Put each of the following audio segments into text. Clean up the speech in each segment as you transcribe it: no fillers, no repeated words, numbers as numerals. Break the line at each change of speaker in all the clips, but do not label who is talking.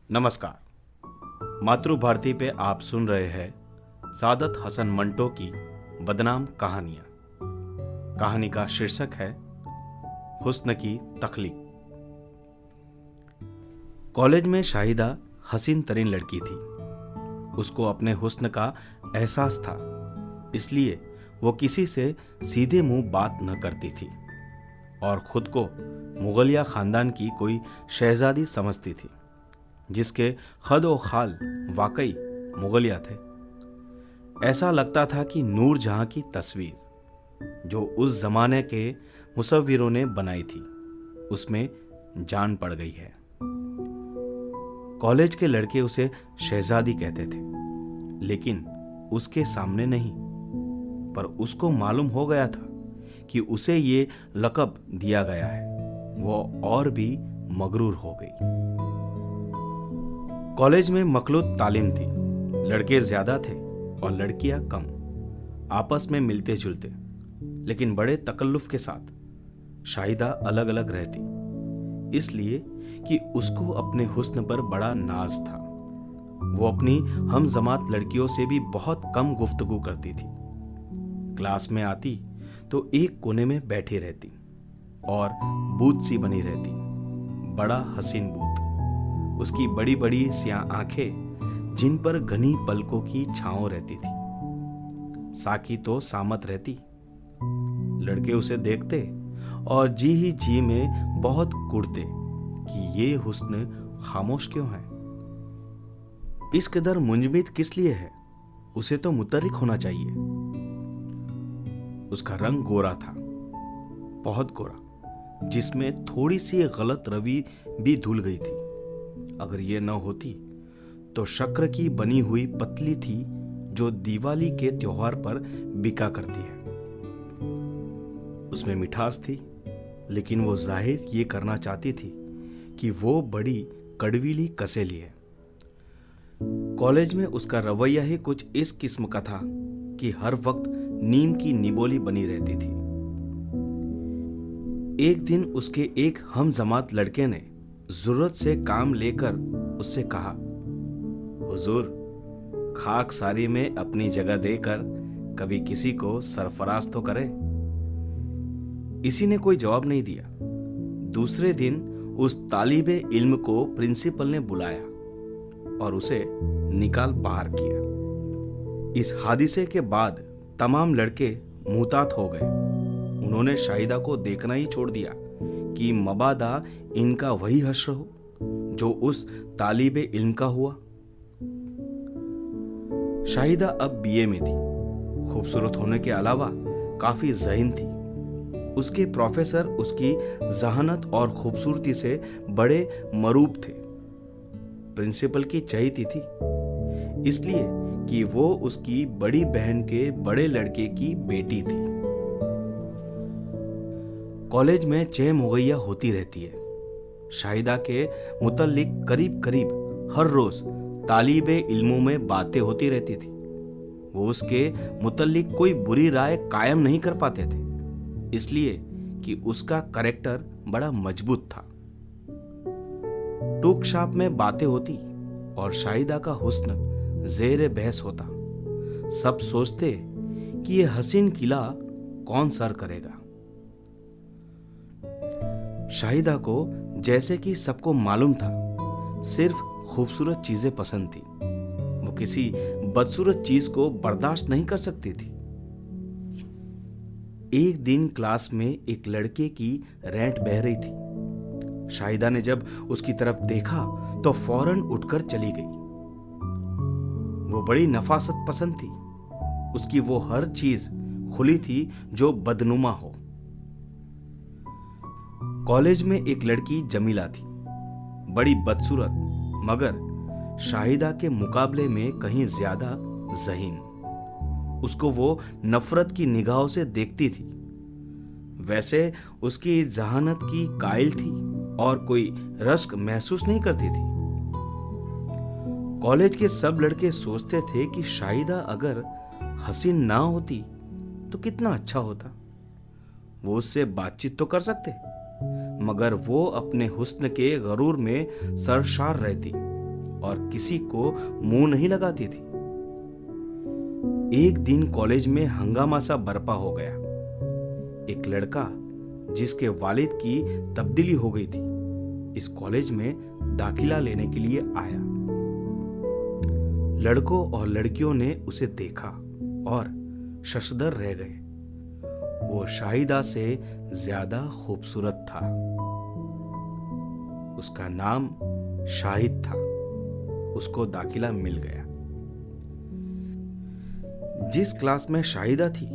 नमस्कार। मातृभारती पे आप सुन रहे हैं सादत हसन मंटो की बदनाम कहानियां। कहानी का शीर्षक है हुस्न की तख्लीक। कॉलेज में शाहिदा हसीन तरीन लड़की थी। उसको अपने हुस्न का एहसास था, इसलिए वो किसी से सीधे मुंह बात न करती थी और खुद को मुगलिया खानदान की कोई शहजादी समझती थी, जिसके खद और खाल वाकई मुगलिया थे। ऐसा लगता था कि नूर जहां की तस्वीर जो उस जमाने के मुसव्विरों ने बनाई थी, उसमें जान पड़ गई है। कॉलेज के लड़के उसे शहजादी कहते थे, लेकिन उसके सामने नहीं। पर उसको मालूम हो गया था कि उसे ये लक़ब दिया गया है। वो और भी मगरूर हो गई। कॉलेज में मखलूत तालीम थी। लड़के ज्यादा थे और लड़कियां कम, आपस में मिलते जुलते, लेकिन बड़े तकल्लुफ के साथ। शाहिदा अलग अलग रहती, इसलिए कि उसको अपने हुस्न पर बड़ा नाज था। वो अपनी हम जमात लड़कियों से भी बहुत कम गुफ्तगू करती थी। क्लास में आती तो एक कोने में बैठी रहती और बूत सी बनी रहती, बड़ा हसीन बूत। उसकी बड़ी बड़ी सियाह आंखें, जिन पर घनी पलकों की छांव रहती थी। साकी तो सामत रहती। लड़के उसे देखते और जी ही जी में बहुत कुड़ते कि ये हुस्न खामोश क्यों है, इस कदर मुंजमिद किस लिए है, उसे तो मुतर्रिक होना चाहिए। उसका रंग गोरा था, बहुत गोरा, जिसमें थोड़ी सी गलत रवि भी धुल गई थी। अगर ये न होती तो शक्कर की बनी हुई पतली थी जो दिवाली के त्योहार पर बिका करती है। उसमें मिठास थी, लेकिन वो जाहिर ये करना चाहती थी कि वो बड़ी कड़वीली कसेली है। कॉलेज में उसका रवैया ही कुछ इस किस्म का था कि हर वक्त नीम की निबोली बनी रहती थी। एक दिन उसके एक हम जमात लड़के ने जरूरत से काम लेकर उससे कहा, हुजूर, खाक सारी में अपनी जगह देकर कभी किसी को सरफराज तो करे। इसी ने कोई जवाब नहीं दिया। दूसरे दिन उस तालिबे इल्म को प्रिंसिपल ने बुलाया और उसे निकाल बाहर किया। इस हादिसे के बाद तमाम लड़के मुहतात हो गए। उन्होंने शाहिदा को देखना ही छोड़ दिया कि मबादा इनका वही हश्र हो जो उस तालिबे इल्म का हुआ। शाहिदा अब बीए में थी। खूबसूरत होने के अलावा काफी ज़हीन थी। उसके प्रोफेसर उसकी जहानत और खूबसूरती से बड़े मरूब थे। प्रिंसिपल की चहेती थी, इसलिए कि वो उसकी बड़ी बहन के बड़े लड़के की बेटी थी। कॉलेज में चह मुहैया होती रहती है। शाहिदा के मुतल्लिक करीब करीब हर रोज तालिबे इल्मों में बातें होती रहती थी। वो उसके मुतल्लिक कोई बुरी राय कायम नहीं कर पाते थे, इसलिए कि उसका कैरेक्टर बड़ा मजबूत था। टूक शाप में बातें होती और शाहिदा का हुस्न जेरे बहस होता। सब सोचते कि ये हसीन किला कौन सर करेगा। शाहिदा को जैसे कि सबको मालूम था, सिर्फ खूबसूरत चीजें पसंद थी। वो किसी बदसूरत चीज को बर्दाश्त नहीं कर सकती थी। एक दिन क्लास में एक लड़के की रैंट बह रही थी। शाहिदा ने जब उसकी तरफ देखा तो फौरन उठकर चली गई। वो बड़ी नफासत पसंद थी। उसकी वो हर चीज खुली थी जो बदनुमा हो। कॉलेज में एक लड़की जमीला थी, बड़ी बदसूरत, मगर शाहिदा के मुकाबले में कहीं ज्यादा ज़हीन। उसको वो नफरत की निगाहों से देखती थी। वैसे उसकी जहानत की कायल थी और कोई रश्क महसूस नहीं करती थी। कॉलेज के सब लड़के सोचते थे कि शाहिदा अगर हसीन ना होती तो कितना अच्छा होता। वो उससे बातचीत तो कर सकते, मगर वो अपने हुस्न के गरूर में सरशार रहती और किसी को मुंह नहीं लगाती थी। एक दिन कॉलेज में हंगामा सा बरपा हो गया। एक लड़का जिसके वालिद की तब्दीली हो गई थी, इस कॉलेज में दाखिला लेने के लिए आया। लड़कों और लड़कियों ने उसे देखा और शशदर रह गए। वो शाहिदा से ज्यादा खूबसूरत था। उसका नाम शाहिद था। उसको दाखिला मिल गया। जिस क्लास में शाहिदा थी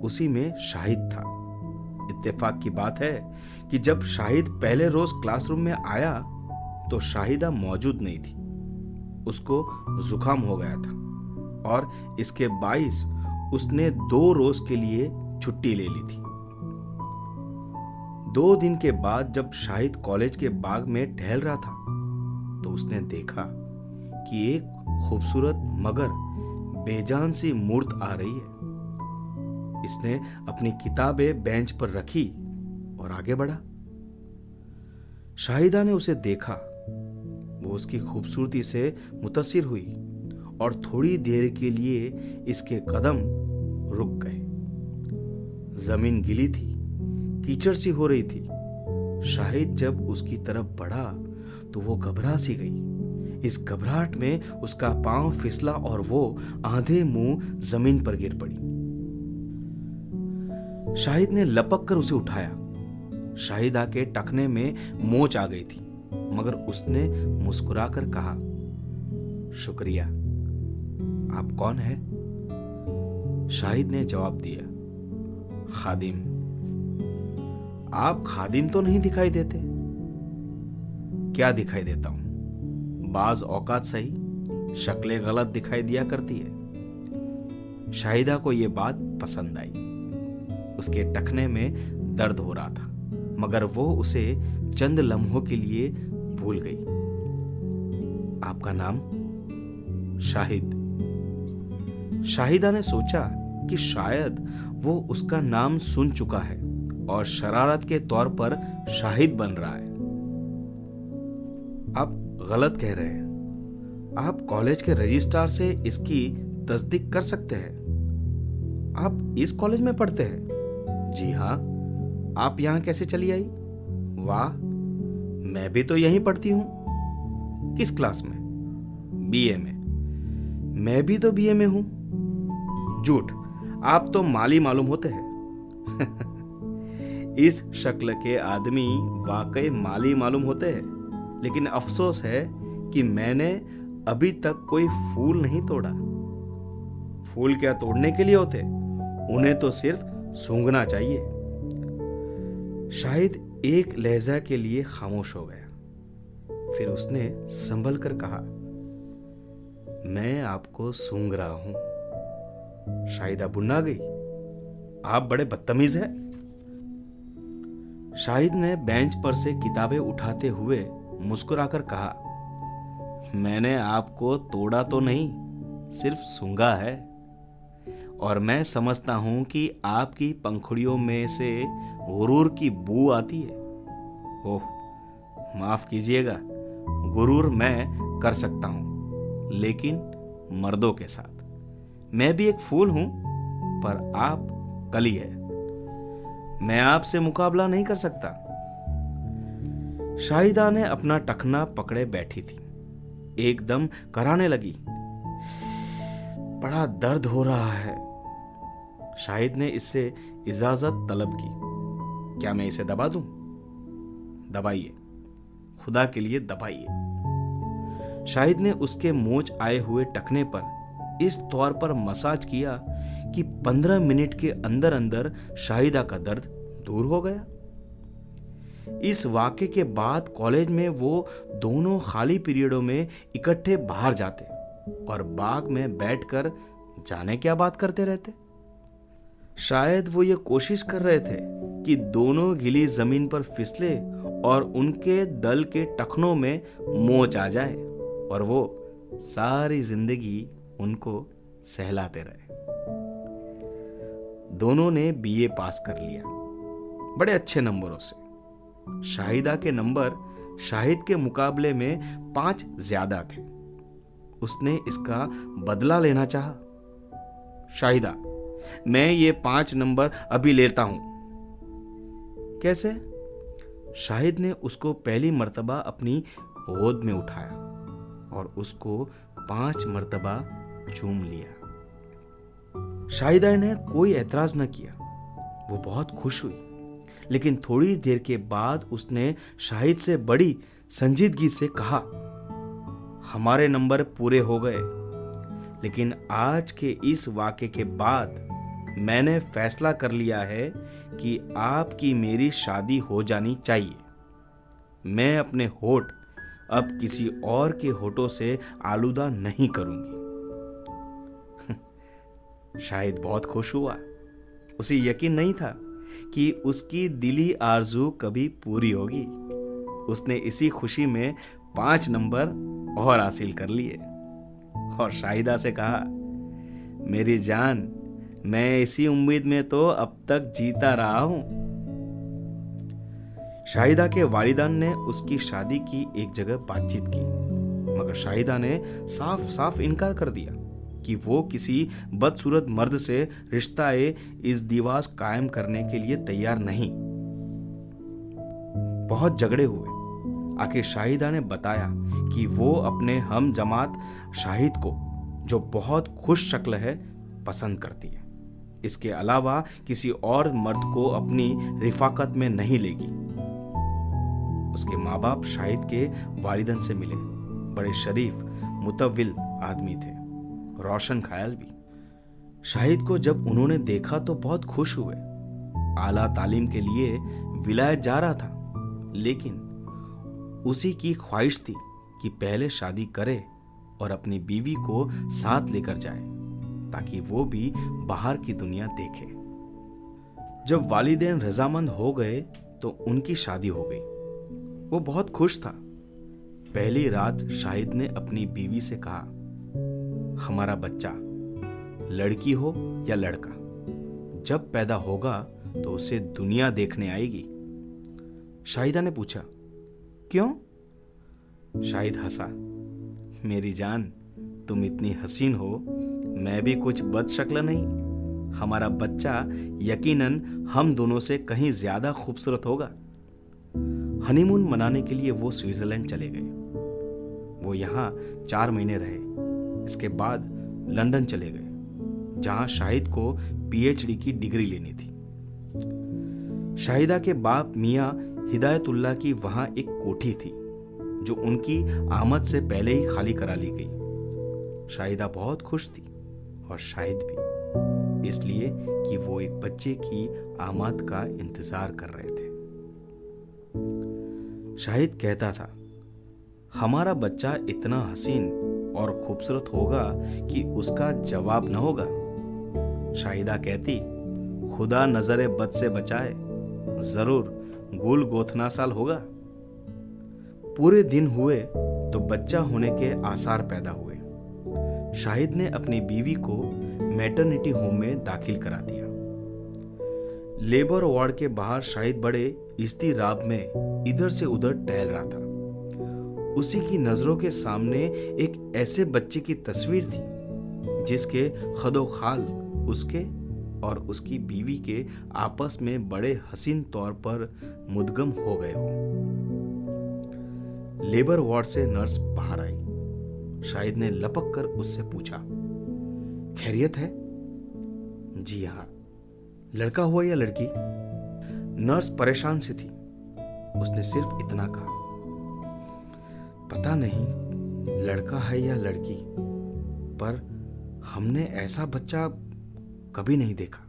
उसी में शाहिद था। इत्तेफाक की बात है कि जब शाहिद पहले रोज क्लासरूम में आया तो शाहिदा मौजूद नहीं थी। उसको जुकाम हो गया था और इसके बाइस उसने 2 रोज के लिए छुट्टी ले ली थी। 2 दिन के बाद जब शाहिद कॉलेज के बाग में टहल रहा था तो उसने देखा कि एक खूबसूरत मगर बेजान सी मूर्त आ रही है। इसने अपनी किताबें बेंच पर रखी और आगे बढ़ा। शाहिदा ने उसे देखा। वो उसकी खूबसूरती से मुतासिर हुई और थोड़ी देर के लिए इसके कदम रुक गए। जमीन गीली थी, कीचड़ सी हो रही थी। शाहिद जब उसकी तरफ बढ़ा तो वो घबरा सी गई। इस घबराहट में उसका पांव फिसला और वो आधे मुंह जमीन पर गिर पड़ी। शाहिद ने लपक कर उसे उठाया। शाहिदा के टखने में मोच आ गई थी, मगर उसने मुस्कुराकर कहा, शुक्रिया। आप कौन है? शाहिद ने जवाब दिया, खादिम। आप खादिम तो नहीं दिखाई देते। क्या दिखाई देता हूं? बाज औकात सही शक्लें गलत दिखाई दिया करती है। शाहिदा को यह बात पसंद आई। उसके टखने में दर्द हो रहा था, मगर वो उसे चंद लम्हों के लिए भूल गई। आपका नाम? शाहिद। शाहिदा ने सोचा कि शायद वो उसका नाम सुन चुका है और शरारत के तौर पर शाहिद बन रहा है। आप गलत कह रहे हैं। आप कॉलेज के रजिस्ट्रार से इसकी तस्दीक कर सकते हैं। आप इस कॉलेज में पढ़ते हैं? जी हाँ। आप यहां कैसे चली आई? वाह, मैं भी तो यहीं पढ़ती हूं। किस क्लास में? बीए में। मैं भी तो बीए में हूं। झूठ, आप तो माली मालूम होते हैं। इस शक्ल के आदमी वाकई माली मालूम होते हैं, लेकिन अफसोस है कि मैंने अभी तक कोई फूल नहीं तोड़ा। फूल क्या तोड़ने के लिए होते? उन्हें तो सिर्फ सूंघना चाहिए। शाहिद एक लहजा के लिए खामोश हो गया। फिर उसने संभल कर कहा, मैं आपको सूंघ रहा हूं। शाहिदा भुन्ना गई। आप बड़े बदतमीज हैं। शाहिद ने बेंच पर से किताबें उठाते हुए मुस्कुराकर कहा, मैंने आपको तोड़ा तो नहीं, सिर्फ सूंघा है। और मैं समझता हूं कि आपकी पंखुड़ियों में से गुरूर की बू आती है। ओह, माफ कीजिएगा, गुरूर मैं कर सकता हूं, लेकिन मर्दों के साथ। मैं भी एक फूल हूं, पर आप कली है। मैं आपसे मुकाबला नहीं कर सकता। शाहिदा ने अपना टखना पकड़े बैठी थी। एकदम कराने लगी, बड़ा दर्द हो रहा है। शाहिद ने इससे इजाजत तलब की। क्या मैं इसे दबा दूं? दबाइए, खुदा के लिए दबाइए। शाहिद ने उसके मोच आए हुए टखने पर इस तौर पर मसाज किया कि 15 मिनट के अंदर अंदर शाहिदा का दर्द दूर हो गया। इस वाक़े के बाद कॉलेज में वो दोनों खाली पीरियडों में इकट्ठे बाहर जाते और बाग में बैठकर जाने क्या बात करते रहते। शायद वो ये कोशिश कर रहे थे कि दोनों गीली जमीन पर फिसले और उनके दल के टखनों में मोच आ जाए और वो सारी जिंदगी उनको सहलाते रहे। दोनों ने बीए पास कर लिया, बड़े अच्छे नंबरों से। शाहिदा के नंबर शाहिद के मुकाबले में 5 ज्यादा थे। उसने इसका बदला लेना चाहा। शाहिदा, मैं ये 5 नंबर अभी लेता हूं। कैसे? शाहिद ने उसको पहली मर्तबा अपनी गोद में उठाया और उसको 5 मर्तबा चूम लिया। शाहिदा ने कोई एतराज न किया। वो बहुत खुश हुई, लेकिन थोड़ी देर के बाद उसने शाहिद से बड़ी संजीदगी से कहा, हमारे नंबर पूरे हो गए, लेकिन आज के इस वाक़े के बाद मैंने फैसला कर लिया है कि आपकी मेरी शादी हो जानी चाहिए। मैं अपने होठ अब किसी और के होठों से आलूदा नहीं करूंगी। शाहिद बहुत खुश हुआ। उसे यकीन नहीं था कि उसकी दिली आरजू कभी पूरी होगी। उसने इसी खुशी में 5 नंबर और हासिल कर लिए और शाहिदा से कहा, मेरी जान, मैं इसी उम्मीद में तो अब तक जीता रहा हूं। शाहिदा के वालिदान ने उसकी शादी की एक जगह बातचीत की, मगर शाहिदा ने साफ साफ इनकार कर दिया कि वो किसी बदसूरत मर्द से रिश्ता इस दिवास कायम करने के लिए तैयार नहीं। बहुत झगड़े हुए। आखिर शाहिदा ने बताया कि वो अपने हम जमात शाहिद को, जो बहुत खुश शक्ल है, पसंद करती है। इसके अलावा किसी और मर्द को अपनी रिफाकत में नहीं लेगी। उसके माँ बाप शाहिद के वालिदन से मिले। बड़े शरीफ मुतव्विल आदमी थे, रोशन ख्याल भी। शाहिद को जब उन्होंने देखा तो बहुत खुश हुए। आला तालीम के लिए विलायत जा रहा था, लेकिन उसी की ख्वाहिश थी कि पहले शादी करे और अपनी बीवी को साथ लेकर जाए, ताकि वो भी बाहर की दुनिया देखे। जब वालिदैन रजामंद हो गए तो उनकी शादी हो गई। वो बहुत खुश था। पहली रात शाहिद ने अपनी बीवी से कहा, हमारा बच्चा लड़की हो या लड़का, जब पैदा होगा तो उसे दुनिया देखने आएगी। शाहिदा ने पूछा, क्यों? शाहिद हंसा, मेरी जान, तुम इतनी हसीन हो, मैं भी कुछ बदशक्ल नहीं। हमारा बच्चा यकीनन हम दोनों से कहीं ज्यादा खूबसूरत होगा। हनीमून मनाने के लिए वो स्विट्जरलैंड चले गए। वो यहाँ 4 महीने रहे। इसके बाद लंदन चले गए, जहां शाहिद को पीएचडी की डिग्री लेनी थी। शाहिदा के बाप मियां हिदायतुल्लाह की वहां एक कोठी थी, जो उनकी आमद से पहले ही खाली करा ली गई। शाहिदा बहुत खुश थी और शाहिद भी, इसलिए कि वो एक बच्चे की आमद का इंतजार कर रहे थे। शाहिद कहता था, हमारा बच्चा इतना हसीन और खूबसूरत होगा कि उसका जवाब न होगा। शाहिदा कहती, खुदा नजरे बद से बचाए, जरूर गुल गोथना साल होगा। पूरे दिन हुए तो बच्चा होने के आसार पैदा हुए। शाहिद ने अपनी बीवी को मैटरनिटी होम में दाखिल करा दिया। लेबर वार्ड के बाहर शाहिद बड़े इज़्तिराब में इधर से उधर टहल रहा था। उसी की नजरों के सामने एक ऐसे बच्चे की तस्वीर थी जिसके खदोखाल उसके और उसकी बीवी के आपस में बड़े हसीन तौर पर मुदगम हो गए हो। लेबर वार्ड से नर्स बाहर आई। शाहिद ने लपक कर उससे पूछा, खैरियत है? जी हाँ। लड़का हुआ या लड़की? नर्स परेशान सी थी। उसने सिर्फ इतना कहा, पता नहीं लड़का है या लड़की, पर हमने ऐसा बच्चा कभी नहीं देखा।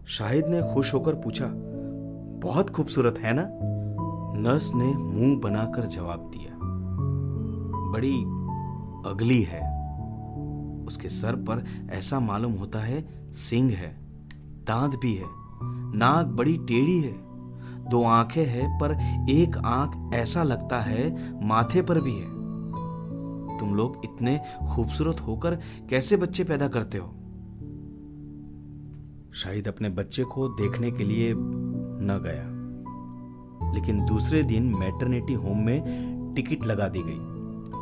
शाहिद ने खुश होकर पूछा, बहुत खूबसूरत है ना? नर्स ने मुंह बनाकर जवाब दिया, बड़ी अगली है। उसके सर पर ऐसा मालूम होता है सींग है, दांत भी है, नाक बड़ी टेढ़ी है, 2 आंखें हैं, पर एक आंख ऐसा लगता है माथे पर भी है। तुम लोग इतने खूबसूरत होकर कैसे बच्चे पैदा करते हो? शाहिद अपने बच्चे को देखने के लिए न गया, लेकिन दूसरे दिन मैटरनिटी होम में टिकट लगा दी गई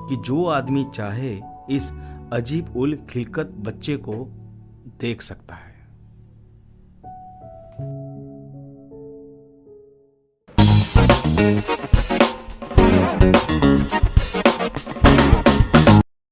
कि जो आदमी चाहे इस अजीब उल खिलकत बच्चे को देख सकता है।